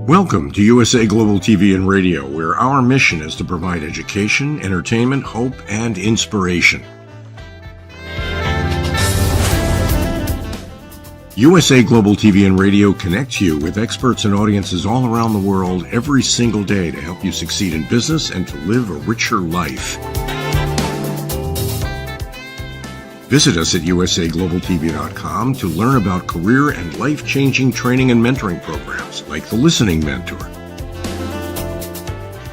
Welcome to USA Global TV and Radio, where our mission is to provide education, entertainment, hope, and inspiration. USA Global TV and Radio connects you with experts and audiences all around the world every single day to help you succeed in business and to live a richer life. Visit us at usaglobaltv.com to learn about career and life-changing training and mentoring programs like the Listening Mentor.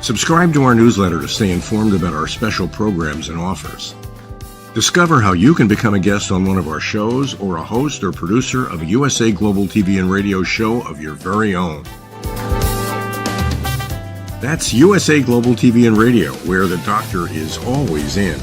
Subscribe to our newsletter to stay informed about our special programs and offers. Discover how you can become a guest on one of our shows or a host or producer of a USA Global TV and Radio show of your very own. That's USA Global TV and Radio, where the doctor is always in.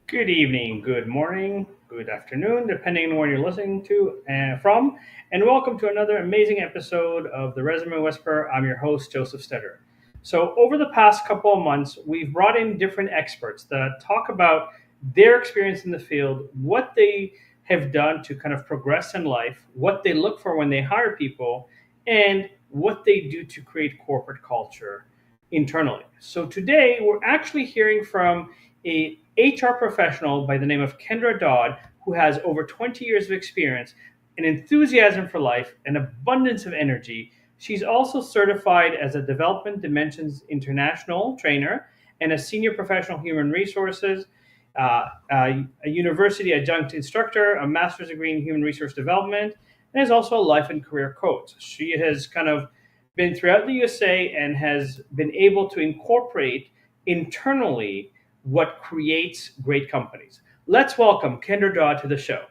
Good evening, good morning, good afternoon, depending on where you're listening to from, and welcome to another amazing episode of the Resume Whisperer. I'm your host, Joseph STETTER. So over the past couple of months, we've brought in different experts that talk about their experience in the field, what they have done to kind of progress in life, what they look for when they hire people, and what they do to create corporate culture internally. So today, we're actually hearing from a HR professional by the name of Kendra Dodd, who has over 20 years of experience, an enthusiasm for life, an abundance of energy. She's also certified as a Development Dimensions International trainer and a senior professional human resources, a university adjunct instructor, a master's degree in human resource development, and is also a life and career coach. She has kind of been throughout the USA and has been able to incorporate internally what creates great companies. Let's welcome Kendra Dodd to the show.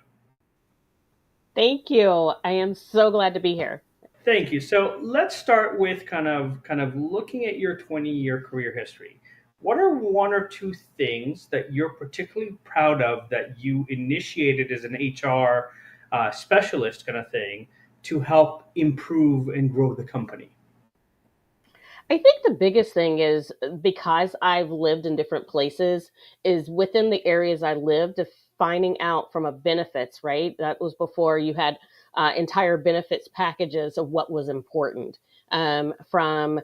Thank you. I am so glad to be here. Thank you. So let's start with kind of looking at your 20-year career history. What are one or two things that you're particularly proud of that you initiated as an HR specialist kind of thing to help improve and grow the company? I think the biggest thing is because I've lived in different places is within the areas I lived, finding out from a benefits, right? That was before you had entire benefits packages of what was important. From,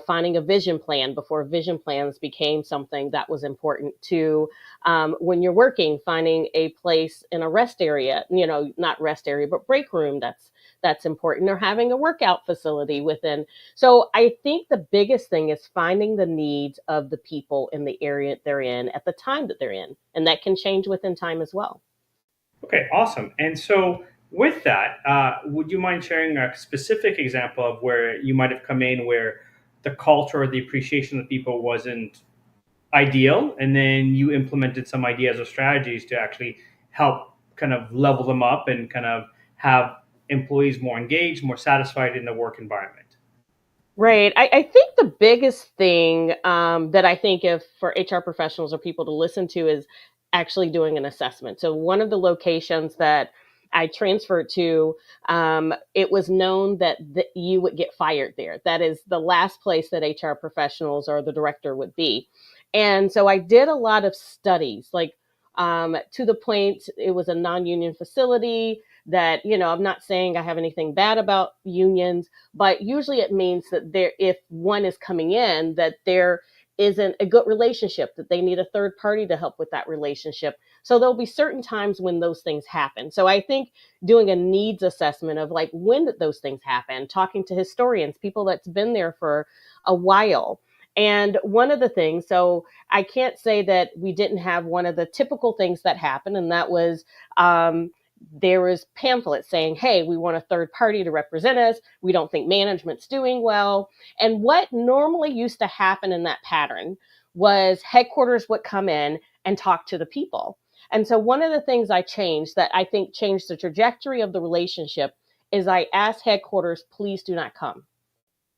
finding a vision plan before vision plans became something that was important to when you're working, finding a place in a rest area, not rest area, but break room that's important, or having a workout facility within. So I think the biggest thing is finding the needs of the people in the area they're in at the time that they're in. And that can change within time as well. Okay, awesome. And so with that, would you mind sharing a specific example of where you might have come in where the culture or the appreciation of people wasn't ideal, and then you implemented some ideas or strategies to actually help kind of level them up and kind of have employees more engaged, more satisfied in the work environment? Right. I think the biggest thing that I think if for HR professionals or people to listen to is actually doing an assessment. So one of the locations that I transferred to, it was known that you would get fired there. That is the last place that HR professionals or the director would be. And so I did a lot of studies, like to the point it was a non-union facility that, I'm not saying I have anything bad about unions, but usually it means that if one is coming in, that there isn't a good relationship, that they need a third party to help with that relationship. So there'll be certain times when those things happen. So I think doing a needs assessment of like, when did those things happen, talking to historians, people that's been there for a while. And one of the things, so I can't say that we didn't have one of the typical things that happened, and that was there was pamphlets saying, hey, we want a third party to represent us. We don't think management's doing well. And what normally used to happen in that pattern was headquarters would come in and talk to the people. And so one of the things I changed that I think changed the trajectory of the relationship is I asked headquarters, please do not come.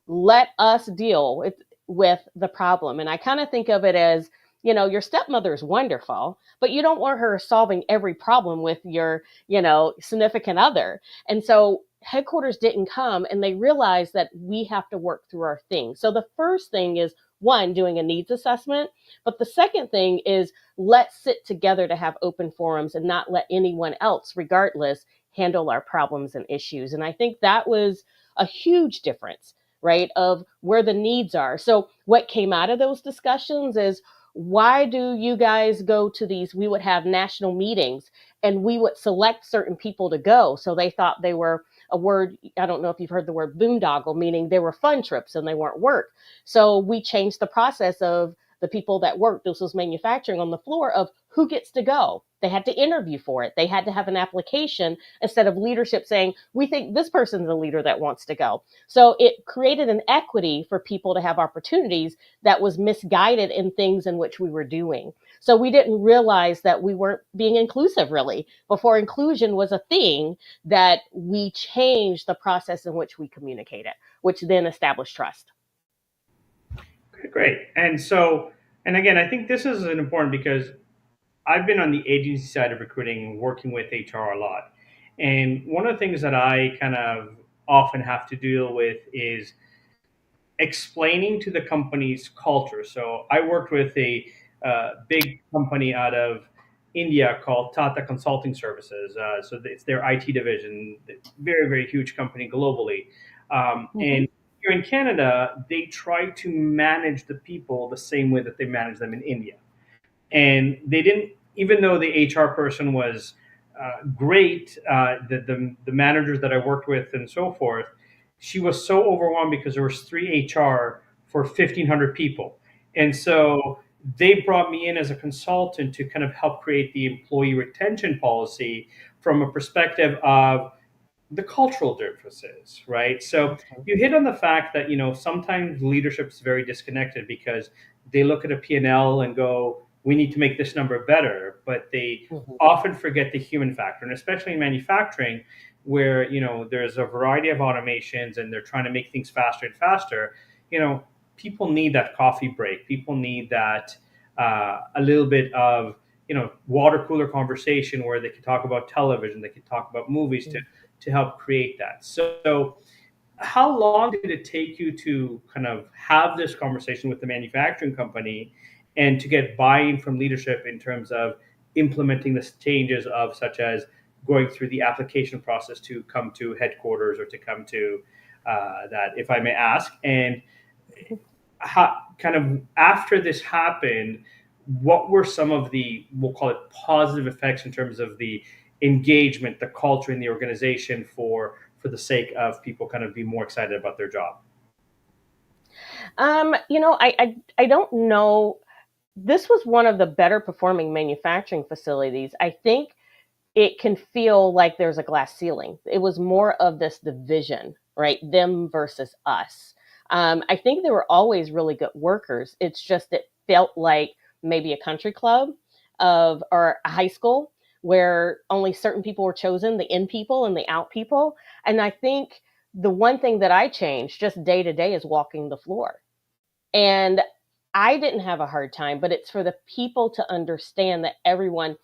Let us deal with the problem. And I kind of think of it as, your stepmother is wonderful, but you don't want her solving every problem with your, significant other. And so headquarters didn't come, and they realized that we have to work through our things. So the first thing is, one, doing a needs assessment. But the second thing is, let's sit together to have open forums and not let anyone else, regardless, handle our problems and issues. And I think that was a huge difference, right, of where the needs are. So what came out of those discussions is, why do you guys go to these? We would have national meetings and we would select certain people to go. So they thought they were a word, I don't know if you've heard the word boondoggle, meaning they were fun trips and they weren't work. So we changed the process of the people that worked, this was manufacturing on the floor, of who gets to go. They had to interview for it. They had to have an application instead of leadership saying, we think this person's the leader that wants to go. So it created an equity for people to have opportunities that was misguided in things in which we were doing. So we didn't realize that we weren't being inclusive really. Before inclusion was a thing, that we changed the process in which we communicated, which then established trust. Okay, great. And again, I think this is important because I've been on the agency side of recruiting, working with HR a lot. And one of the things that I kind of often have to deal with is explaining to the company's culture. So I worked with a big company out of India called Tata Consulting Services. So it's their IT division, very, very huge company globally. Mm-hmm. And here in Canada, they try to manage the people the same way that they manage them in India. And they didn't, even though the HR person was great, the managers that I worked with and so forth, she was so overwhelmed because there was three HR for 1,500 people. And so they brought me in as a consultant to kind of help create the employee retention policy from a perspective of the cultural differences, right? So you hit on the fact that, sometimes leadership is very disconnected because they look at a P&L and go, we need to make this number better, but they Mm-hmm. often forget the human factor. And especially in manufacturing, where, there's a variety of automations and they're trying to make things faster and faster, people need that coffee break. People need that a little bit of, water cooler conversation where they can talk about television, they can talk about movies to help create that. So, how long did it take you to kind of have this conversation with the manufacturing company and to get buy-in from leadership in terms of implementing the changes of such as going through the application process to come to headquarters or to come to that, if I may ask? And how, kind of after this happened, what were some of the, we'll call it positive effects in terms of the engagement, the culture in the organization for the sake of people kind of be more excited about their job? I don't know. This was one of the better performing manufacturing facilities. I think it can feel like there's a glass ceiling. It was more of this division, right? Them versus us. I think they were always really good workers. It's just it felt like maybe a country club or a high school where only certain people were chosen, the in people and the out people. And I think the one thing that I changed just day to day is walking the floor. And I didn't have a hard time, but it's for the people to understand that everyone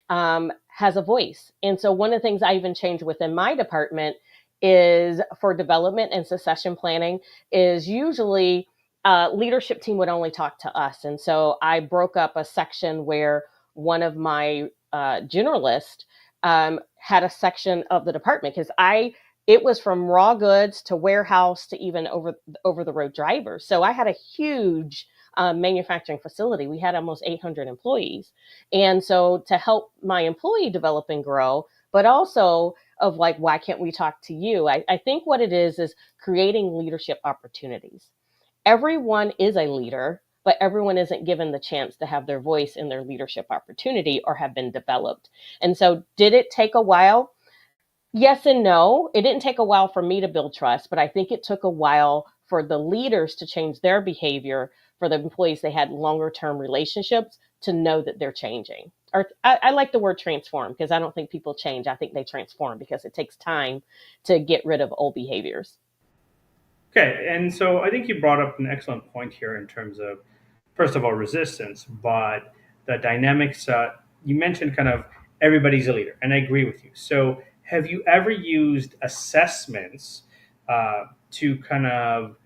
has a voice. And so one of the things I even changed within my department is for development and succession planning is usually leadership team would only talk to us. And so I broke up a section where one of my generalists had a section of the department because it was from raw goods to warehouse to even over the road drivers. So I had a huge manufacturing facility. We had almost 800 employees. And so to help my employee develop and grow, but also of like, why can't we talk to you? I think what it is creating leadership opportunities. Everyone is a leader, but everyone isn't given the chance to have their voice in their leadership opportunity or have been developed. And so did it take a while? Yes and no. It didn't take a while for me to build trust, but I think it took a while for the leaders to change their behavior for the employees they had longer term relationships to know that they're changing. Or I like the word transform because I don't think people change. I think they transform because it takes time to get rid of old behaviors. Okay, and so I think you brought up an excellent point here in terms of, first of all, resistance, but the dynamics. You mentioned kind of everybody's a leader, and I agree with you. So, have you ever used assessments to kind of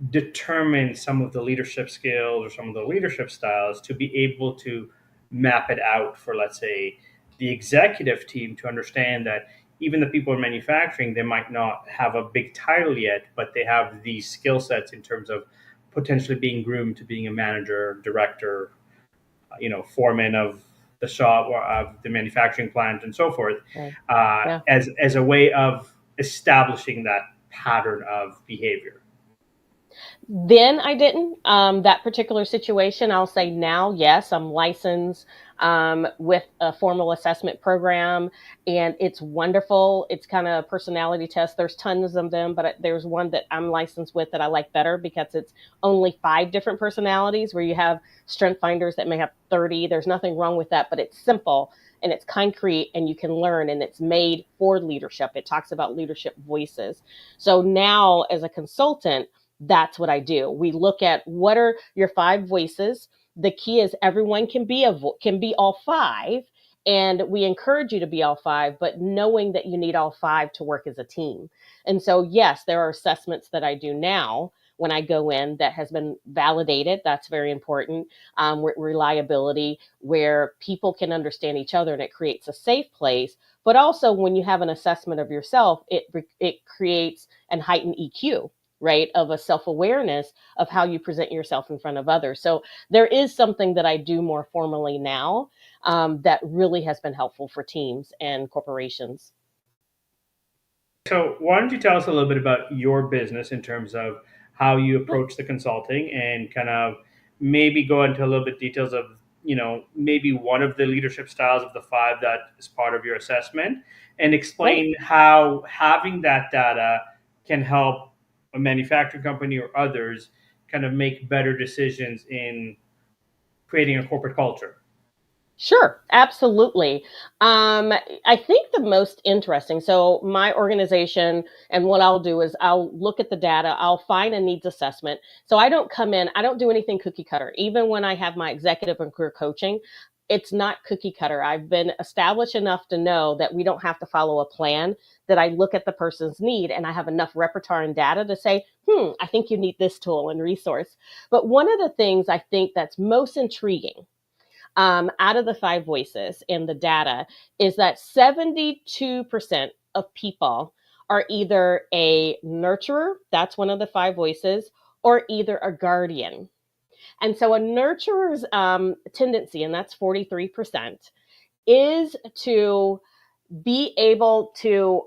determine some of the leadership skills or some of the leadership styles to be able to map it out for, let's say, the executive team to understand that even the people in manufacturing, they might not have a big title yet, but they have these skill sets in terms of potentially being groomed to being a manager, director, foreman of the shop or of the manufacturing plant and so forth, Right. Yeah. as a way of establishing that pattern of behavior. Then I didn't. That particular situation, I'll say now, yes, I'm licensed with a formal assessment program, and it's wonderful. It's kind of a personality test. There's tons of them, but there's one that I'm licensed with that I like better because it's only 5 different personalities where you have strength finders that may have 30. There's nothing wrong with that, but it's simple and it's concrete and you can learn, and it's made for leadership. It talks about leadership voices. So now as a consultant, that's what I do. We look at what are your 5 voices. The key is everyone can be all 5, and we encourage you to be all 5, but knowing that you need all 5 to work as a team. And so, yes, there are assessments that I do now when I go in that has been validated. That's very important. Reliability, where people can understand each other and it creates a safe place. But also, when you have an assessment of yourself, it creates and heighten EQ, right, of a self-awareness of how you present yourself in front of others. So there is something that I do more formally now that really has been helpful for teams and corporations. So why don't you tell us a little bit about your business in terms of how you approach the consulting and kind of maybe go into a little bit details of, maybe one of the leadership styles of the 5 that is part of your assessment, and explain how having that data can help a manufacturing company or others kind of make better decisions in creating a corporate culture. Sure, absolutely. I think the most interesting, so my organization and what I'll do is I'll look at the data, I'll find a needs assessment. So I don't come in, I don't do anything cookie cutter. Even when I have my executive and career coaching, it's not cookie cutter. I've been established enough to know that we don't have to follow a plan, that I look at the person's need and I have enough repertoire and data to say, I think you need this tool and resource. But one of the things I think that's most intriguing out of the 5 voices in the data is that 72% of people are either a nurturer, that's one of the 5 voices, or either a guardian. And so a nurturer's tendency, and that's 43%, is to be able to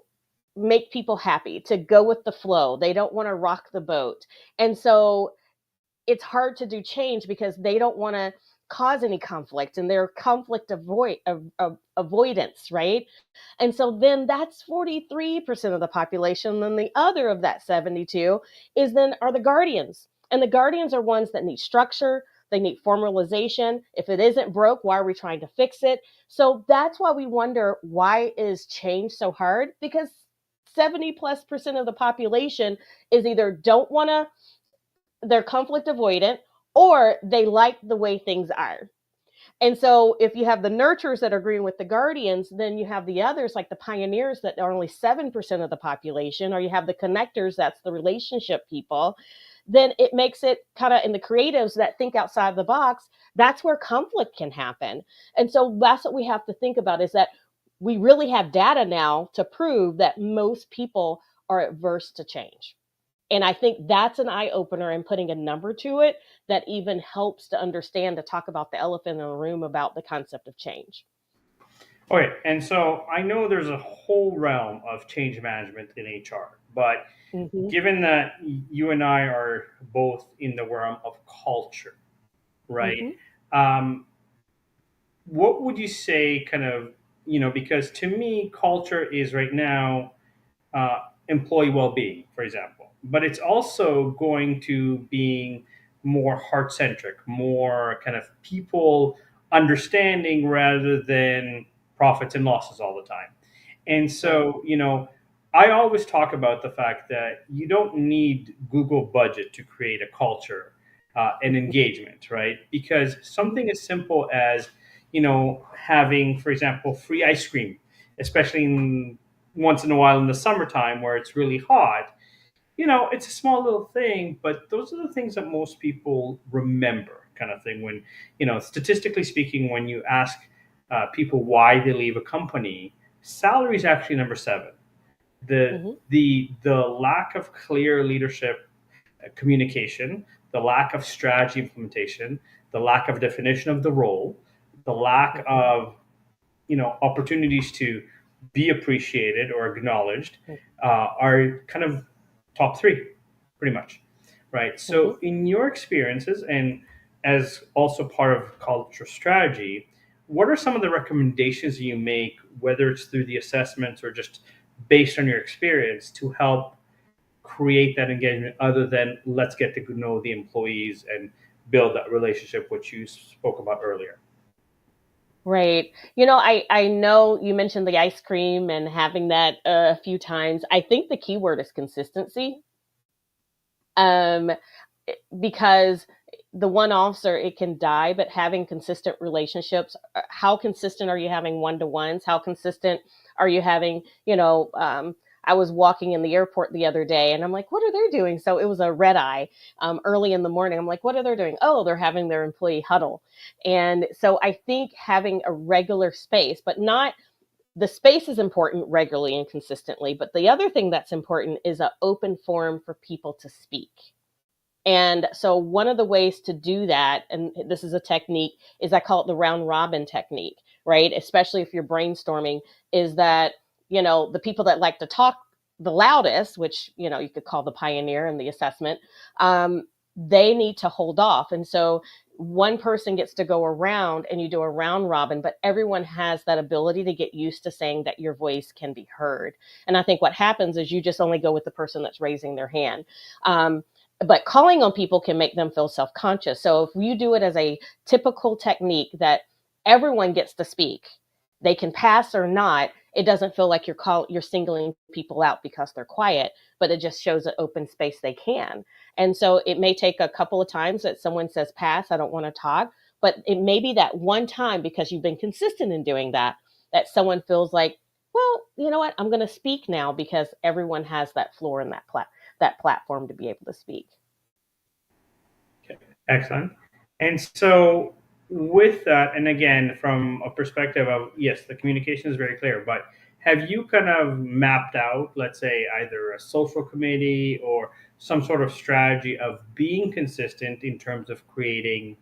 make people happy, to go with the flow. They don't want to rock the boat. And so it's hard to do change because they don't want to cause any conflict, and they're avoidance, right? And so then that's 43% of the population. Then the other of that 72 are the guardians. And the guardians are ones that need structure. They need formalization. If it isn't broke, why are we trying to fix it? So that's why we wonder, why is change so hard? Because 70+% of the population is either don't want to, they're conflict avoidant, or they like the way things are. And so if you have the nurturers that are agreeing with the guardians, then you have the others, like the pioneers, that are only 7% of the population, or you have the connectors, that's the relationship people. Then it makes it kind of, in the creatives that think outside the box, that's where conflict can happen. And so that's what we have to think about, is that we really have data now to prove that most people are adverse to change. And I think that's an eye opener, and putting a number to it that even helps to understand, to talk about the elephant in the room about the concept of change. Okay, and so I know there's a whole realm of change management in HR, but Mm-hmm. given that you and I are both in the realm of culture, right? Mm-hmm. What would you say, kind of, because to me, culture is right now employee well-being, for example, but it's also going to being more heart-centric, more kind of people understanding rather than profits and losses all the time. And Right. so, I always talk about the fact that you don't need Google budget to create a culture and engagement, right? Because something as simple as, having, for example, free ice cream, especially once in a while in the summertime where it's really hot, it's a small little thing, but those are the things that most people remember, kind of thing. When, statistically speaking, when you ask people why they leave a company, salary is actually number seven. The Mm-hmm. the lack of clear leadership communication, the lack of strategy implementation, the lack of definition of the role, the lack Mm-hmm. of opportunities to be appreciated or acknowledged are kind of top three, pretty much, right? Mm-hmm. So, in your experiences, and as also part of culture strategy, what are some of the recommendations you make, whether it's through the assessments or just based on your experience, to help create that engagement, other than let's get to know the employees and build that relationship, which you spoke about earlier? Right. I know you mentioned the ice cream and having that a few times. I think the key word is consistency. Um, because the one officer, it can die, but having consistent relationships, how consistent are you having one-to-ones? How consistent are you having, I was walking in the airport the other day and I'm like, what are they doing? So it was a red eye early in the morning. I'm like, what are they doing? Oh, they're having their employee huddle. And so I think having a regular space, but not, the space is important regularly and consistently. But the other thing that's important is an open forum for people to speak. And so one of the ways to do that, and this is a technique, is I call it the round robin technique, right? Especially if you're brainstorming, is that, the people that like to talk the loudest, which, you could call the pioneer in the assessment, they need to hold off. And so one person gets to go around and you do a round robin, but everyone has that ability to get used to saying that your voice can be heard. And I think what happens is you just only go with the person that's raising their hand. But calling on people can make them feel self-conscious. So if you do it as a typical technique that everyone gets to speak, they can pass or not, it doesn't feel like you're singling people out because they're quiet, but it just shows an open space they can. And so it may take a couple of times that someone says pass, I don't want to talk, but it may be that one time, because you've been consistent in doing that, that someone feels like, well, you know what, I'm going to speak now, because everyone has that floor and that platform to be able to speak. Okay, excellent. And so, with that, and again, from a perspective of, yes, the communication is very clear, but have you kind of mapped out, let's say, either a social committee or some sort of strategy of being consistent in terms of creating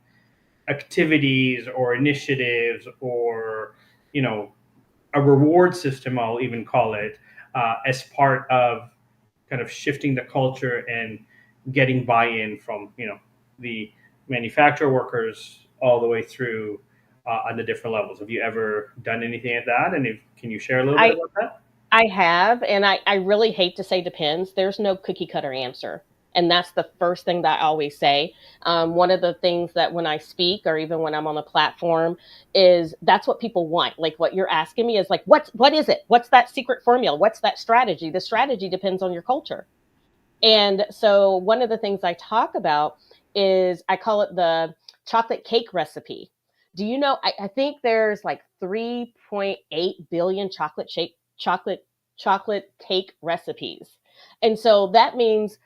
activities or initiatives, or, you know, a reward system, I'll even call it, as part of kind of shifting the culture and getting buy-in from, the manufacturer workers all the way through on the different levels? Have you ever done anything like that? And can you share a little bit I about that? I have, and I really hate to say depends. There's no cookie cutter answer. And that's the first thing that I always say. One of the things that when I speak or even when I'm on the platform is that's what people want. Like what you're asking me is like, what is it? What's that secret formula? What's that strategy? The strategy depends on your culture. And so one of the things I talk about is I call it the chocolate cake recipe. Do you know? I think there's like 3.8 billion chocolate cake recipes. And so that means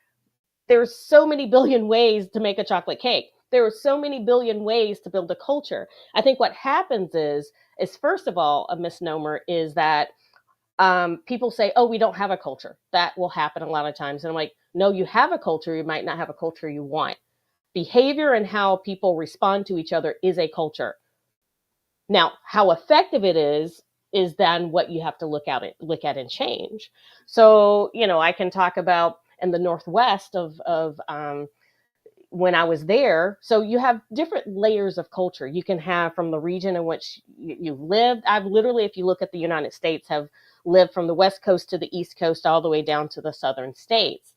there's so many billion ways to make a chocolate cake. There are so many billion ways to build a culture. I think what happens is first of all, a misnomer is that people say, oh, we don't have a culture. That will happen a lot of times. And I'm like, no, you have a culture. You might not have a culture you want. Behavior and how people respond to each other is a culture. Now, how effective it is then what you have to look at and change. So, I can talk about in the Northwest of when I was there. So you have different layers of culture. You can have from the region in which you've lived. I've literally, if you look at the United States, have lived from the West Coast to the East Coast, all the way down to the Southern states.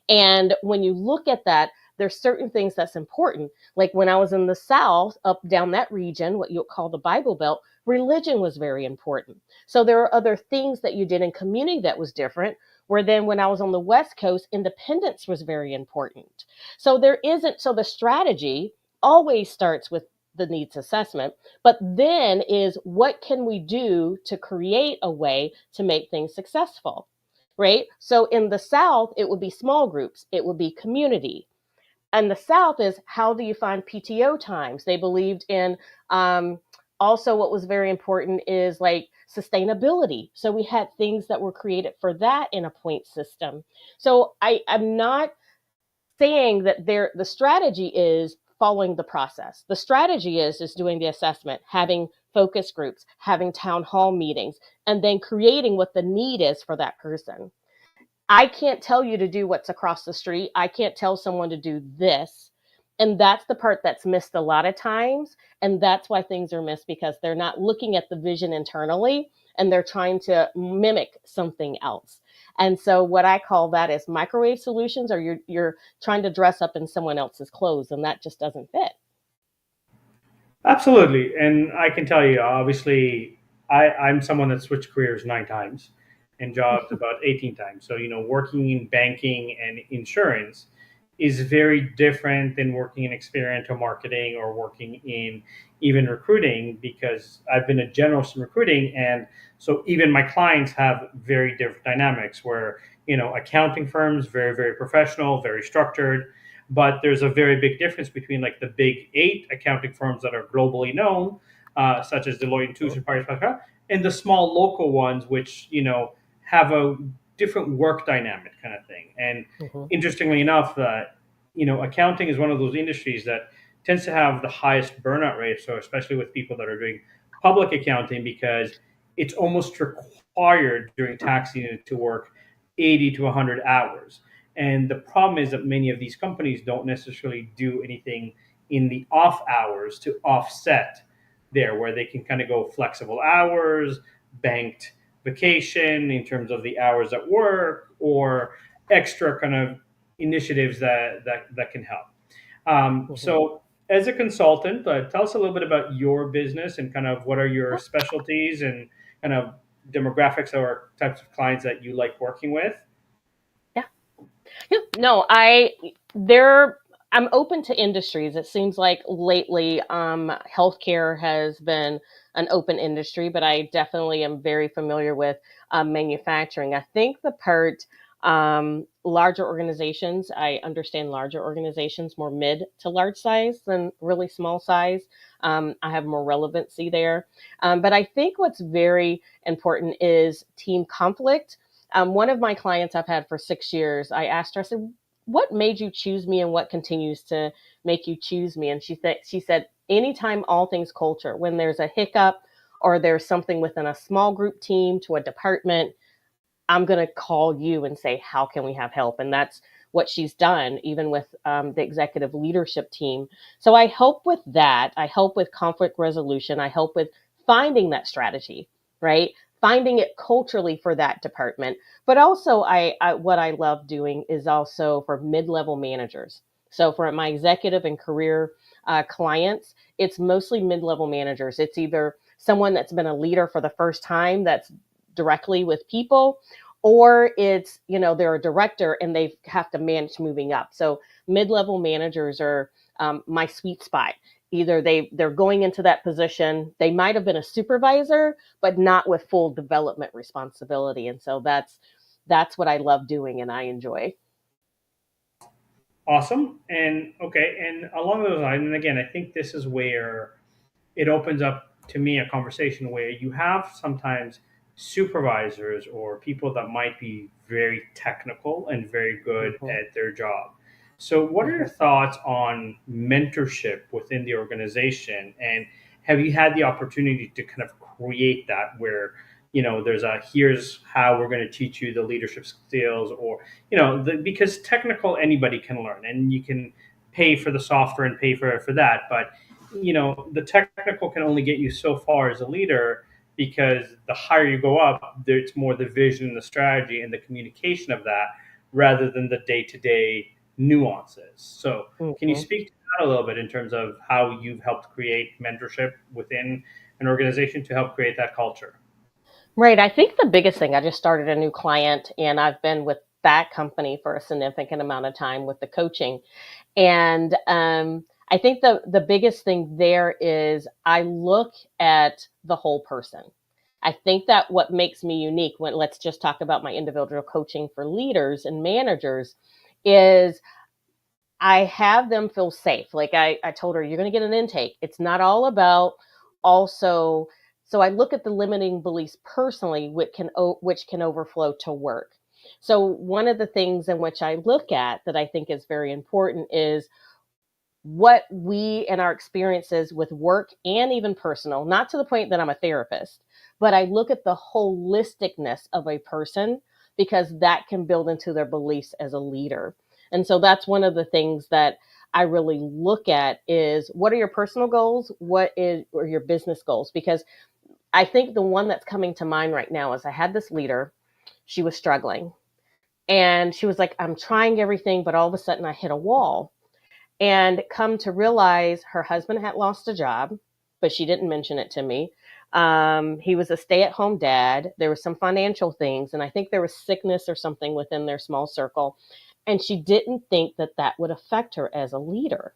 And when you look at that, there's certain things that's important. Like when I was in the South, up down that region, what you'll call the Bible Belt, religion was very important. So there are other things that you did in community that was different. Where then when I was on the West Coast, independence was very important. So the strategy always starts with the needs assessment, but then is what can we do to create a way to make things successful, right? So in the South, it would be small groups, it would be community. And the South is how do you find PTO times? They believed in also what was very important is like sustainability. So we had things that were created for that in a point system. So I'm not saying that the strategy is following the process. The strategy is doing the assessment, having focus groups, having town hall meetings, and then creating what the need is for that person. I can't tell you to do what's across the street. I can't tell someone to do this. And that's the part that's missed a lot of times. And that's why things are missed because they're not looking at the vision internally and they're trying to mimic something else. And so what I call that is microwave solutions, or you're trying to dress up in someone else's clothes, and that just doesn't fit. Absolutely. And I can tell you, obviously, I'm someone that switched careers 9 times and jobs about 18 times. So, working in banking and insurance is very different than working in experiential marketing or working in even recruiting because I've been a generalist in recruiting. And so even my clients have very different dynamics where, accounting firms, very, very professional, very structured, but there's a very big difference between like the big 8 accounting firms that are globally known, such as Deloitte and Touche and Pricewaterhouse, and the small local ones, which have a different work dynamic kind of thing. And Mm-hmm. interestingly enough, accounting is one of those industries that tends to have the highest burnout rate. So especially with people that are doing public accounting, because it's almost required during tax season to work 80 to 100 hours. And the problem is that many of these companies don't necessarily do anything in the off hours to offset there, where they can kind of go flexible hours, banked vacation in terms of the hours at work, or extra kind of initiatives that can help. Mm-hmm. So, as a consultant, tell us a little bit about your business and kind of what are your specialties and kind of demographics or types of clients that you like working with. Yeah. Yeah. No, I'm open to industries. It seems like lately, healthcare has been an open industry, but I definitely am very familiar with manufacturing. I think the part larger organizations, I understand larger organizations more mid to large size than really small size. I have more relevancy there. But I think what's very important is team conflict. One of my clients I've had for 6 years, I asked her, I said, what made you choose me and what continues to make you choose me? And she said, anytime all things culture, when there's a hiccup or there's something within a small group team to a department, I'm going to call you and say, how can we have help? And that's what she's done, even with the executive leadership team. So I help with that. I help with conflict resolution. I help with finding that strategy, right? finding it culturally for that department. But also, what I love doing is also for mid-level managers. So for my executive and career clients, it's mostly mid-level managers. It's either someone that's been a leader for the first time that's directly with people, or it's, they're a director and they have to manage moving up. So mid-level managers are my sweet spot. Either they're going into that position, they might have been a supervisor, but not with full development responsibility. And so that's what I love doing and I enjoy. Awesome. And okay, and along those lines, and again, I think this is where it opens up to me a conversation where you have sometimes supervisors or people that might be very technical and very good Hmm. at their job. So, what are your Hmm. thoughts on mentorship within the organization? And have you had the opportunity to kind of create that where, there's a here's how we're going to teach you the leadership skills, or, because technical anybody can learn and you can pay for the software and pay for that. But the technical can only get you so far as a leader, because the higher you go up, it's more the vision and the strategy and the communication of that rather than the day-to-day nuances. So can you Hmm. speak to that a little bit in terms of how you've helped create mentorship within an organization to help create that culture? Right. I think the biggest thing, I just started a new client and I've been with that company for a significant amount of time with the coaching. And I think the biggest thing there is I look at the whole person. I think that what makes me unique, when let's just talk about my individual coaching for leaders and managers, is I have them feel safe. Like I told her, you're going to get an intake. It's not all about also. So I look at the limiting beliefs personally, which can overflow to work. So one of the things in which I look at that I think is very important is what we and our experiences with work and even personal, not to the point that I'm a therapist, but I look at the holisticness of a person because that can build into their beliefs as a leader. And so that's one of the things that I really look at is what are your personal goals? Are your business goals? Because I think the one that's coming to mind right now is I had this leader, she was struggling and she was like, I'm trying everything, but all of a sudden I hit a wall and come to realize her husband had lost a job, but she didn't mention it to me. He was a stay-at-home dad. There were some financial things, and I think there was sickness or something within their small circle. And she didn't think that that would affect her as a leader.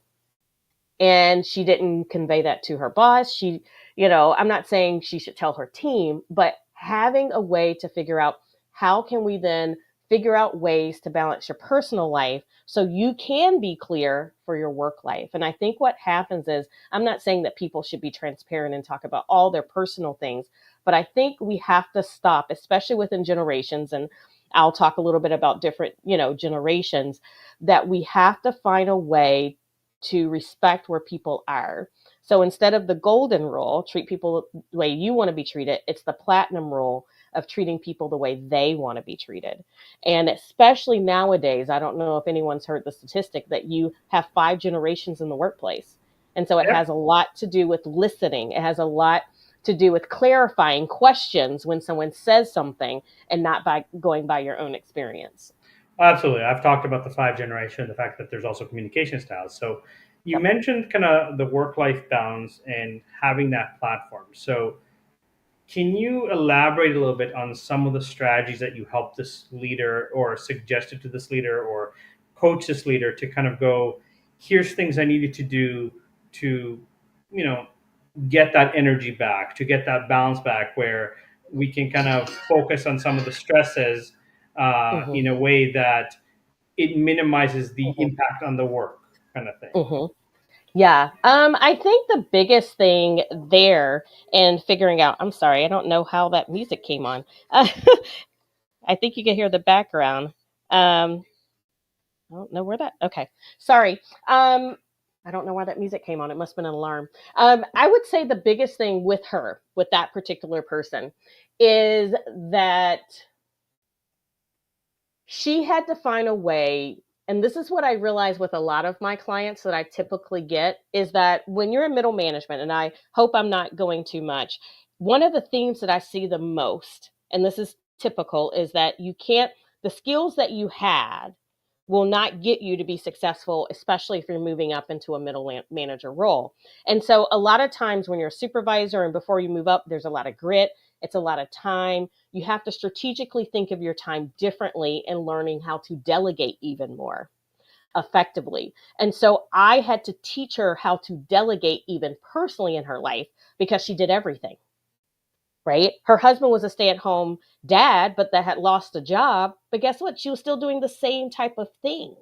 And she didn't convey that to her boss. I'm not saying she should tell her team, but having a way to figure out how can we then figure out ways to balance your personal life so you can be clear for your work life. And I think what happens is, I'm not saying that people should be transparent and talk about all their personal things, but I think we have to stop, especially within generations. And I'll talk a little bit about different, generations, that we have to find a way to respect where people are. So instead of the golden rule, treat people the way you want to be treated, it's the platinum rule of treating people the way they want to be treated. And especially nowadays, I don't know if anyone's heard the statistic that you have 5 generations in the workplace. And so it Yeah. has a lot to do with listening. It has a lot to do with clarifying questions when someone says something and not by going by your own experience. Absolutely. I've talked about the five generation, the fact that there's also communication styles. So you Yep. mentioned kind of the work life balance and having that platform. So can you elaborate a little bit on some of the strategies that you helped this leader or suggested to this leader or coach this leader to kind of go, here's things I needed to do to, you know, get that energy back, to get that balance back where we can kind of focus on some of the stresses Hmm. in a way that it minimizes the Hmm. impact on the work kind of thing. Hmm. Yeah. I think the biggest thing there in figuring out, I'm sorry, I don't know how that music came on. I think you can hear the background. I don't know where that, okay. Sorry. I don't know why that music came on. It must have been an alarm. I would say the biggest thing with her, with that particular person, is that she had to find a way, and this is what I realize with a lot of my clients that I typically get, is that when you're in middle management, and I hope I'm not going too much, one of the themes that I see the most, and this is typical, is that the skills that you had will not get you to be successful, especially if you're moving up into a middle manager role. And so a lot of times when you're a supervisor and before you move up, there's a lot of grit. It's a lot of time. You have to strategically think of your time differently and learning how to delegate even more effectively. And so I had to teach her how to delegate even personally in her life because she did everything, right? Her husband was a stay-at-home dad, but that had lost a job. But guess what? She was still doing the same type of things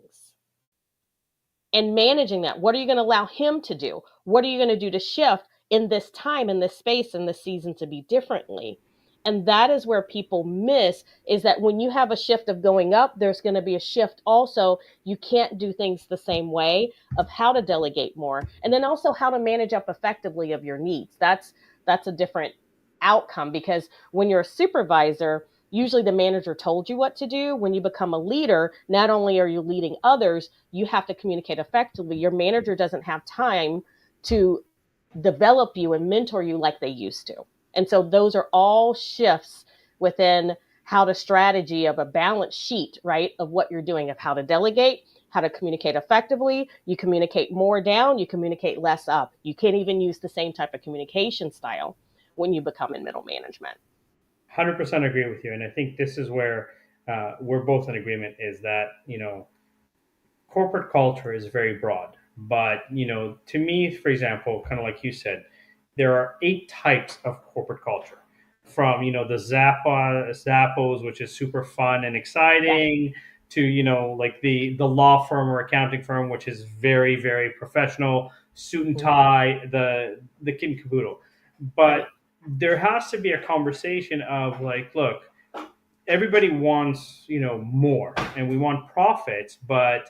and managing that. What are you going to allow him to do? What are you going to do to shift in this time, in this space, in this season to be differently? And that is where people miss, is that when you have a shift of going up, there's going to be a shift also. You can't do things the same way, of how to delegate more, and then also how to manage up effectively of your needs. That's a different outcome, because when you're a supervisor, usually the manager told you what to do. When you become a leader, not only are you leading others, you have to communicate effectively. Your manager doesn't have time to develop you and mentor you like they used to. And so those are all shifts within how to strategy of a balance sheet, right? Of what you're doing, of how to delegate, how to communicate effectively. You communicate more down, you communicate less up. You can't even use the same type of communication style when you become in middle management. 100% agree with you. And I think this is where we're both in agreement, is that, corporate culture is very broad. But, to me, for example, kind of like you said, there are 8 types of corporate culture. From, the Zappos, which is super fun and exciting, to, like the law firm or accounting firm, which is very, very professional, suit and tie, the kid and caboodle. But there has to be a conversation of like, look, everybody wants, more, and we want profits, but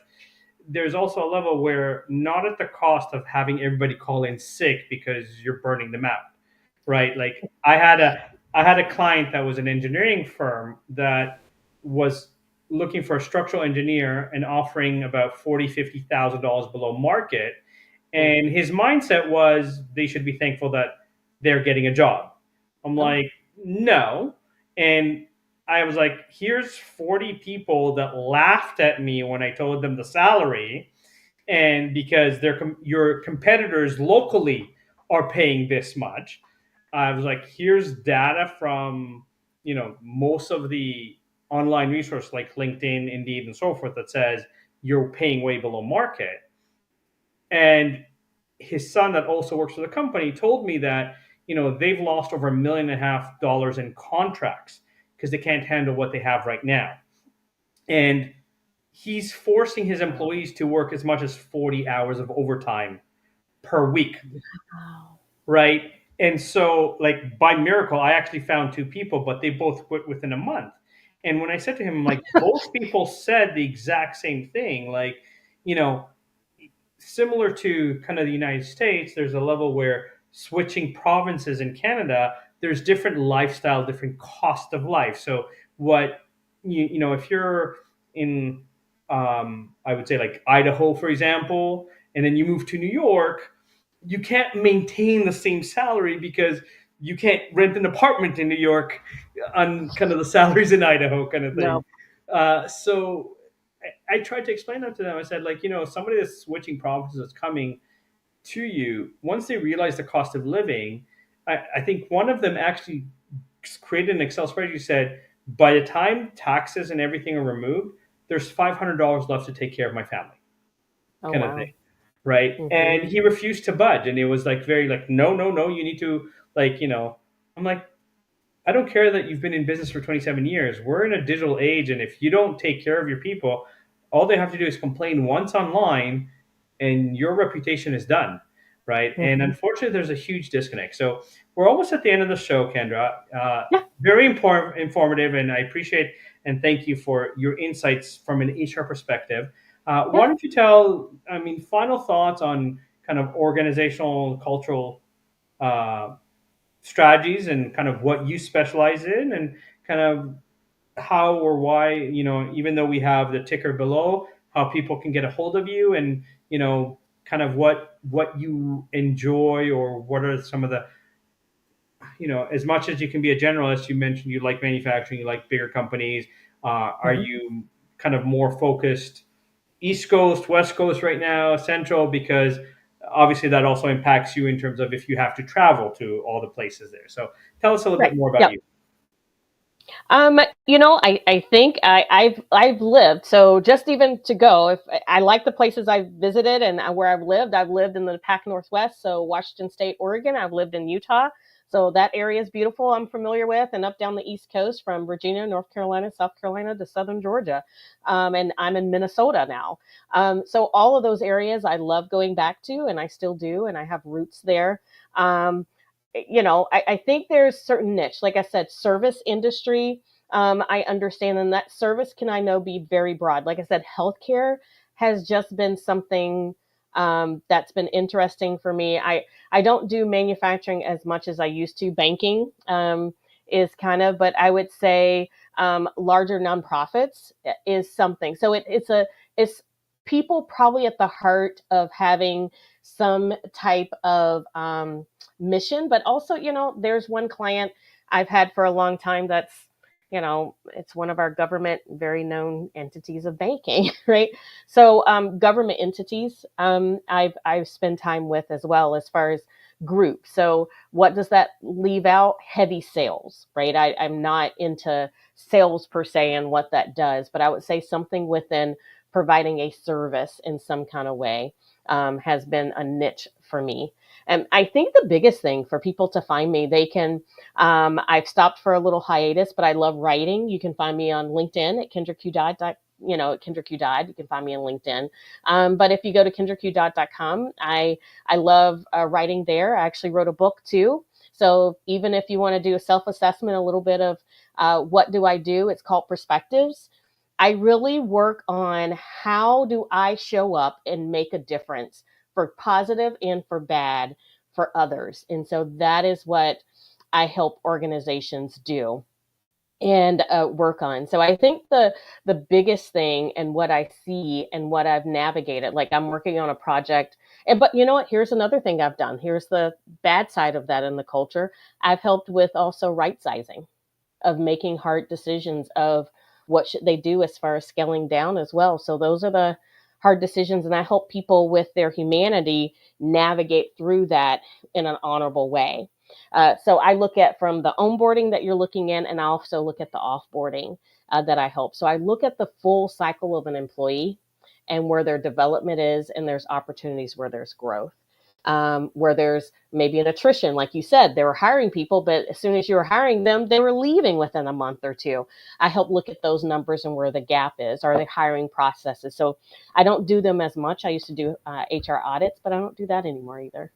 there's also a level where, not at the cost of having everybody call in sick because you're burning them out, right? Like I had a client that was an engineering firm that was looking for a structural engineer and offering about $40,000-$50,000 below market, and his mindset was they should be thankful that they're getting a job. I'm like, no. And I was like, here's 40 people that laughed at me when I told them the salary. And because your competitors locally are paying this much, I was like, here's data from, most of the online resources like LinkedIn, Indeed, and so forth that says you're paying way below market. And his son, that also works for the company, told me that, they've lost over $1.5 million in contracts because they can't handle what they have right now. And he's forcing his employees to work as much as 40 hours of overtime per week. Wow. Right. And so, like, by miracle, I actually found 2 people, but they both quit within a month. And when I said to him, like, both people said the exact same thing, like, similar to kind of the United States, there's a level where switching provinces in Canada, there's different lifestyle, different cost of life. So what, if you're in, I would say like Idaho, for example, and then you move to New York, you can't maintain the same salary because you can't rent an apartment in New York on kind of the salaries in Idaho kind of thing. No. So I tried to explain that to them. I said, like, somebody that's switching provinces that's coming to you, once they realize the cost of living, I think one of them actually created an Excel spreadsheet, said, by the time taxes and everything are removed, there's $500 left to take care of my family, kind of thing. Right. Mm-hmm. And he refused to budge. And it was like, very like, no, you need to, like, I'm like, I don't care that you've been in business for 27 years. We're in a digital age. And if you don't take care of your people, all they have to do is complain once online and your reputation is done. Right. Mm-hmm. And unfortunately, there's a huge disconnect. So we're almost at the end of the show, Kendra. Very informative. And I appreciate and thank you for your insights from an HR perspective. Why don't you tell, final thoughts on kind of organizational, cultural strategies and kind of what you specialize in, and kind of how or why, even though we have the ticker below, how people can get a hold of you, and, kind of what you enjoy, or what are some of the, as much as you can be a generalist, you mentioned you like manufacturing, you like bigger companies. Are Mhm. you kind of more focused East Coast, West Coast right now, Central? Because obviously that also impacts you in terms of if you have to travel to all the places there. So tell us a little Right. bit more about Yep. you. I think I've lived. So just even to go, if I like the places I've visited and where I've lived in the Pac Northwest. So Washington State, Oregon. I've lived in Utah. So that area is beautiful. I'm familiar with, and up down the East Coast from Virginia, North Carolina, South Carolina to Southern Georgia. And I'm in Minnesota now. So all of those areas I love going back to, and I still do, and I have roots there. Um, I think there's certain niche, like I said, service industry. I understand, and that service can I know be very broad. Like I said, healthcare has just been something that's been interesting for me. I don't do manufacturing as much as I used to. Banking is kind of, but I would say larger nonprofits is something. So it's people probably at the heart of having some type of mission, but also, there's one client I've had for a long time that's, it's one of our government very known entities of banking, right? So government entities, I've spent time with as well as far as groups. So what does that leave out? Heavy sales, right? I'm not into sales per se and what that does, but I would say something within providing a service in some kind of way has been a niche for me. And I think the biggest thing for people to find me, they can, I've stopped for a little hiatus, but I love writing. You can find me on LinkedIn at KendraQ.com. At KendraQ.com. You can find me on LinkedIn. But if you go to KendraQ.com, I love writing there. I actually wrote a book too. So even if you want to do a self-assessment, a little bit of what do I do? It's called Perspectives. I really work on how do I show up and make a difference for positive and for bad for others. And so that is what I help organizations do and work on. So I think the biggest thing and what I see and what I've navigated, like I'm working on a project, but you know what? Here's another thing I've done. Here's the bad side of that in the culture. I've helped with also right sizing of making hard decisions of what should they do as far as scaling down as well. So those are the hard decisions, and I help people with their humanity navigate through that in an honorable way. So I look at from the onboarding that you're looking in, and I also look at the offboarding that I help. So I look at the full cycle of an employee and where their development is, and there's opportunities where there's growth. Where there's maybe an attrition, like you said, they were hiring people, but as soon as you were hiring them, they were leaving within a month or two. I help look at those numbers and where the gap is. Are they hiring processes? So I don't do them as much. I used to do HR audits, but I don't do that anymore either.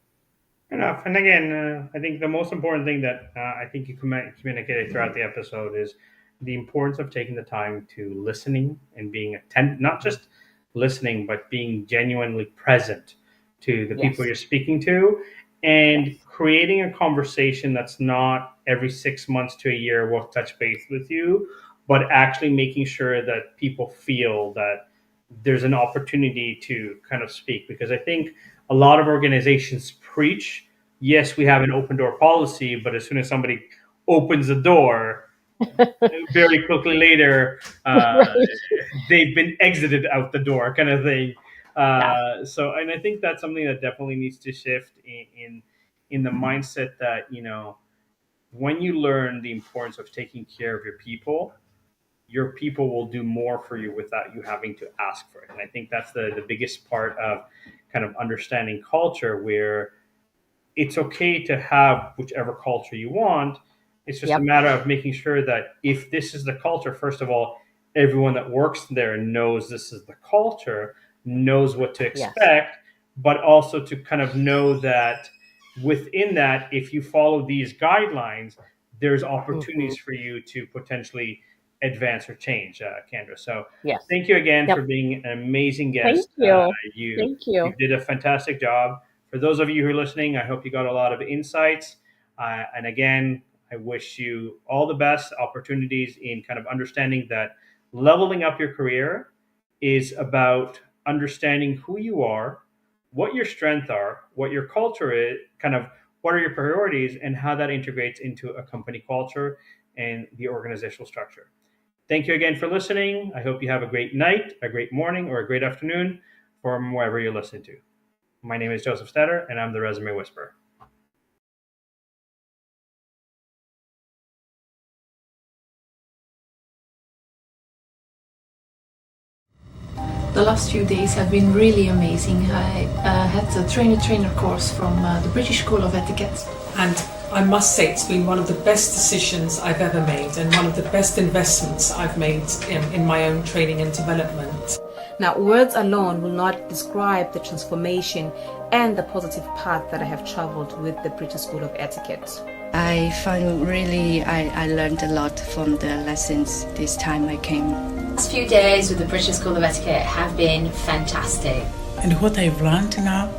Enough. And again, I think the most important thing that I think you communicated throughout the episode is the importance of taking the time to listening and being attentive, not just listening, but being genuinely present to the people Yes. you're speaking to, and Yes. creating a conversation that's not every 6 months to a year we'll touch base with you, but actually making sure that people feel that there's an opportunity to kind of speak. Because I think a lot of organizations preach, yes, we have an open door policy, but as soon as somebody opens the door, very quickly later, Right. they've been exited out the door, kind of thing. Yeah. And I think that's something that definitely needs to shift in the mindset that when you learn the importance of taking care of your people will do more for you without you having to ask for it. And I think that's the biggest part of kind of understanding culture, where it's okay to have whichever culture you want. It's just a Yep. matter of making sure that if this is the culture, first of all, everyone that works there knows this is the culture, knows what to Yes. expect, but also to kind of know that within that, if you follow these guidelines, there's Hmm. opportunities for you to potentially advance or change, Kendra. So Yes. thank you again for Yep. being an amazing Thank guest. you. You Thank you you. did a fantastic job. For those of you who are listening, I hope you got a lot of insights. And again, I wish you all the best opportunities in kind of understanding that leveling up your career is about understanding who you are, what your strengths are, what your culture is, kind of what are your priorities, and how that integrates into a company culture and the organizational structure. Thank you again for listening. I hope you have a great night, a great morning, or a great afternoon from wherever you're listening to. My name is Joseph STETTER, and I'm the Resume Whisperer. The last few days have been really amazing. I had a trainer course from the British School of Etiquette. And I must say it's been one of the best decisions I've ever made and one of the best investments I've made in my own training and development. Now, words alone will not describe the transformation and the positive path that I have traveled with the British School of Etiquette. I found I learned a lot from the lessons this time I came. The last few days with the British School of Etiquette have been fantastic. And what I've learned now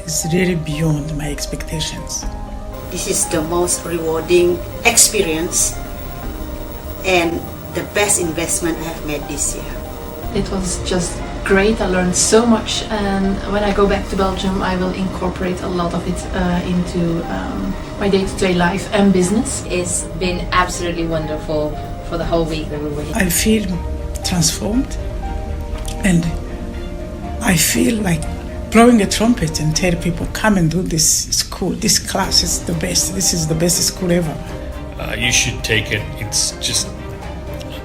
is really beyond my expectations. This is the most rewarding experience and the best investment I have made this year. It was just great. I learned so much, and when I go back to Belgium I will incorporate a lot of it into my day-to-day life and business. It's been absolutely wonderful for the whole week that we were here. I feel transformed, and I feel like blowing a trumpet and tell people, come and do this school, this class is the best, this is the best school ever. You should take it.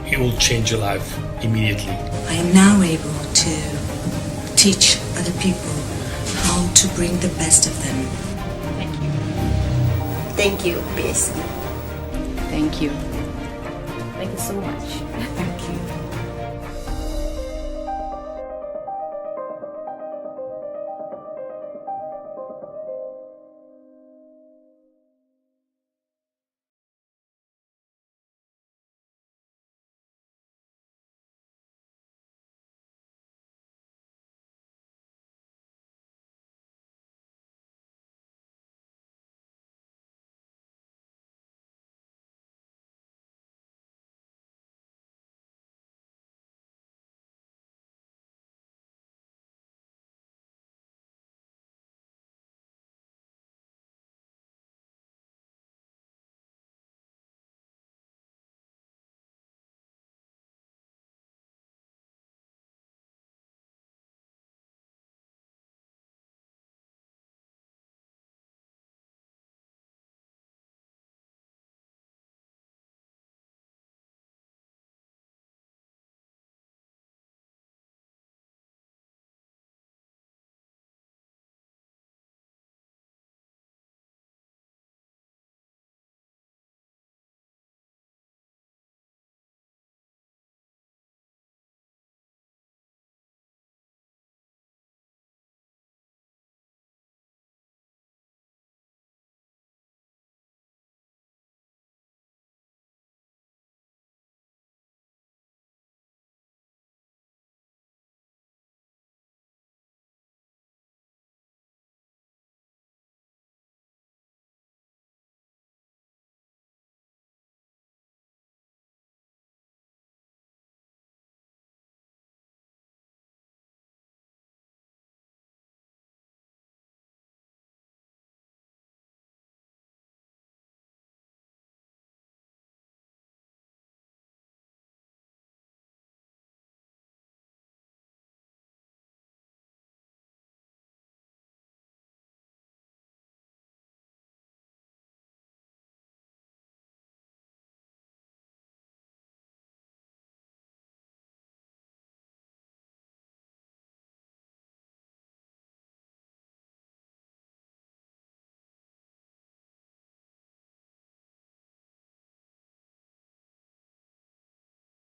It will change your life immediately. I am now able to teach other people how to bring the best of them. Thank you. Thank you, BSc. Thank you. Thank you so much.